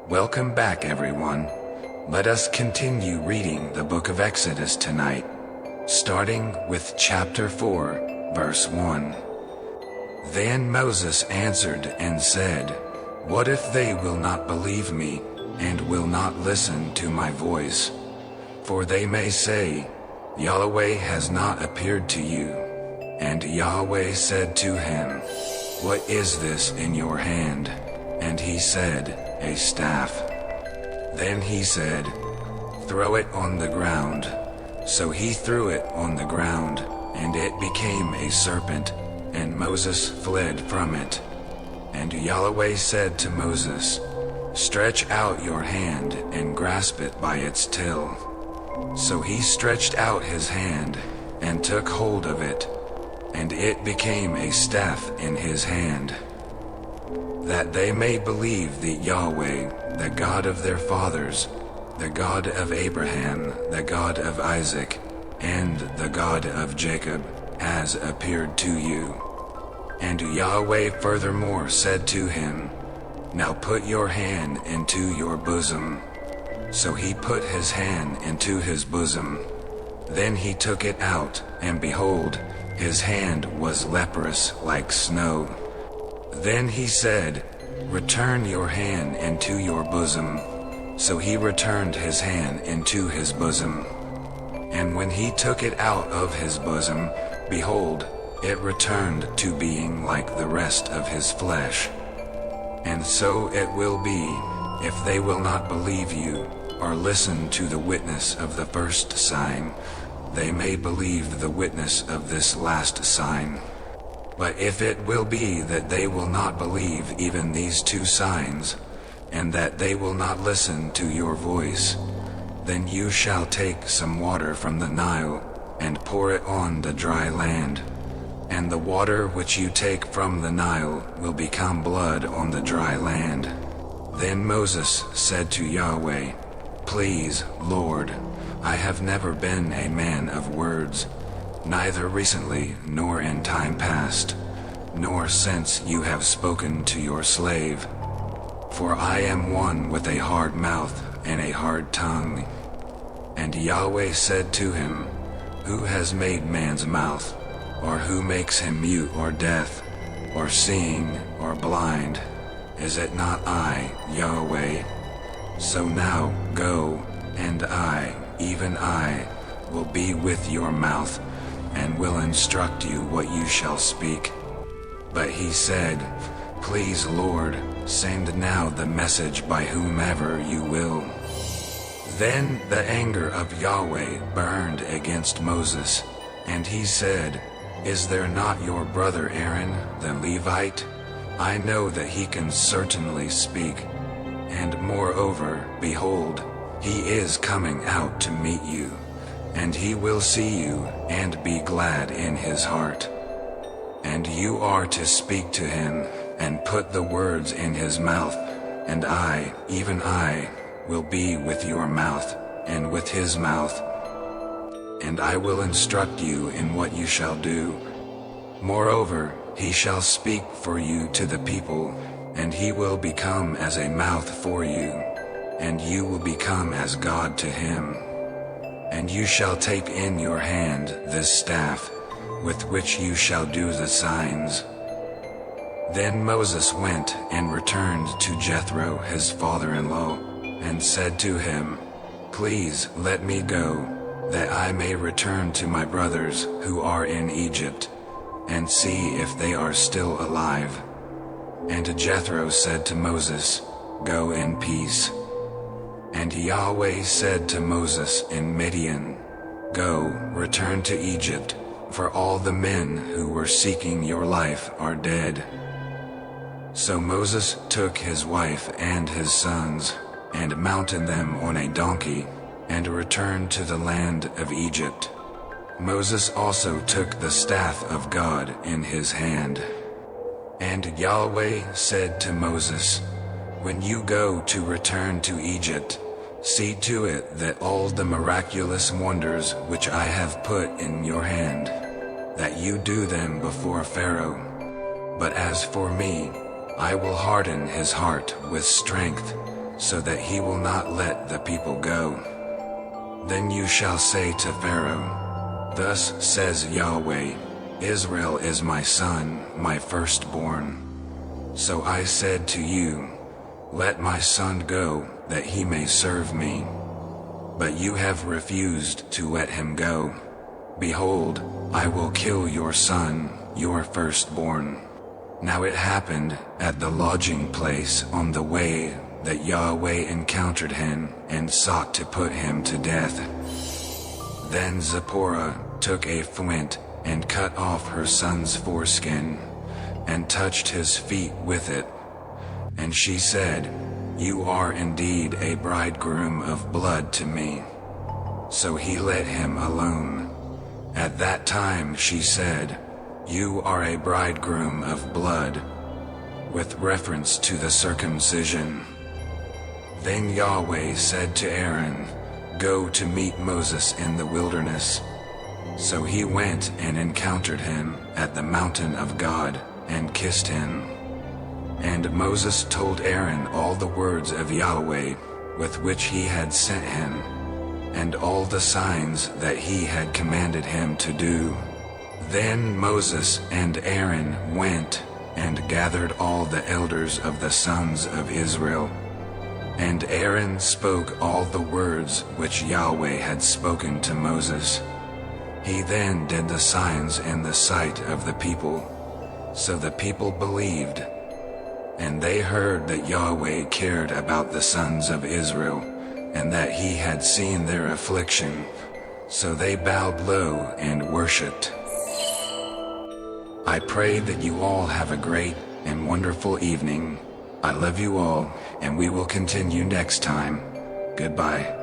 Welcome back, everyone. Let us continue reading the book of Exodus tonight, starting with chapter 4, verse 1. Then Moses answered and said, "What if they will not believe me, and will not listen to my voice? For they may say, Yahweh has not appeared to you." And Yahweh said to him, "What is this in your hand?" And he said, "A staff." Then he said, "Throw it on the ground." So he threw it on the ground, and it became a serpent, and Moses fled from it. And Yahweh said to Moses, "Stretch out your hand and grasp it by its tail." So he stretched out his hand and took hold of it, and it became a staff in his hand, that they may believe that Yahweh, the God of their fathers, the God of Abraham, the God of Isaac, and the God of Jacob, has appeared to you. And Yahweh furthermore said to him, "Now put your hand into your bosom." So he put his hand into his bosom. Then he took it out, and behold, his hand was leprous like snow. Then he said, "Return your hand into your bosom." So he returned his hand into his bosom. And when he took it out of his bosom, behold, it returned to being like the rest of his flesh. And so it will be, if they will not believe you, or listen to the witness of the first sign, they may believe the witness of this last sign. But if it will be that they will not believe even these two signs, and that they will not listen to your voice, then you shall take some water from the Nile, and pour it on the dry land. And the water which you take from the Nile will become blood on the dry land. Then Moses said to Yahweh, "Please, Lord, I have never been a man of words, neither recently nor in time past, nor since you have spoken to your slave. For I am one with a hard mouth and a hard tongue." And Yahweh said to him, "Who has made man's mouth? Or who makes him mute or deaf, or seeing or blind? Is it not I, Yahweh? So now go, and I, even I, will be with your mouth, and will instruct you what you shall speak." But he said, "Please, Lord, send now the message by whomever you will." Then the anger of Yahweh burned against Moses, and he said, "Is there not your brother Aaron, the Levite? I know that he can certainly speak. And moreover, behold, he is coming out to meet you, and he will see you and be glad in his heart. And you are to speak to him, and put the words in his mouth, and I, even I, will be with your mouth, and with his mouth. And I will instruct you in what you shall do. Moreover, he shall speak for you to the people, and he will become as a mouth for you, and you will become as God to him. And you shall take in your hand this staff, with which you shall do the signs." Then Moses went and returned to Jethro his father-in-law, and said to him, "Please let me go, that I may return to my brothers who are in Egypt, and see if they are still alive." And Jethro said to Moses, "Go in peace." And Yahweh said to Moses in Midian, "Go, return to Egypt, for all the men who were seeking your life are dead." So Moses took his wife and his sons, and mounted them on a donkey, and returned to the land of Egypt. Moses also took the staff of God in his hand. And Yahweh said to Moses, "When you go to return to Egypt, see to it that all the miraculous wonders which I have put in your hand, that you do them before Pharaoh. But as for me, I will harden his heart with strength, so that he will not let the people go. Then you shall say to Pharaoh, Thus says Yahweh, Israel is my son, my firstborn. So I said to you, Let my son go, that he may serve me. But you have refused to let him go. Behold, I will kill your son, your firstborn. Now it happened at the lodging place on the way that Yahweh encountered him and sought to put him to death. Then Zipporah took a flint and cut off her son's foreskin, and touched his feet with it. And she said, You are indeed a bridegroom of blood to me. So he let him alone. At that time she said, You are a bridegroom of blood, with reference to the circumcision. Then Yahweh said to Aaron, Go to meet Moses in the wilderness. So he went and encountered him at the mountain of God, and kissed him. And Moses told Aaron all the words of Yahweh with which he had sent him, and all the signs that he had commanded him to do. Then Moses and Aaron went and gathered all the elders of the sons of Israel. And Aaron spoke all the words which Yahweh had spoken to Moses. He then did the signs in the sight of the people. So the people believed, and they heard that Yahweh cared about the sons of Israel, and that he had seen their affliction. So they bowed low and worshipped. I pray that you all have a great and wonderful evening. I love you all, and we will continue next time. Goodbye.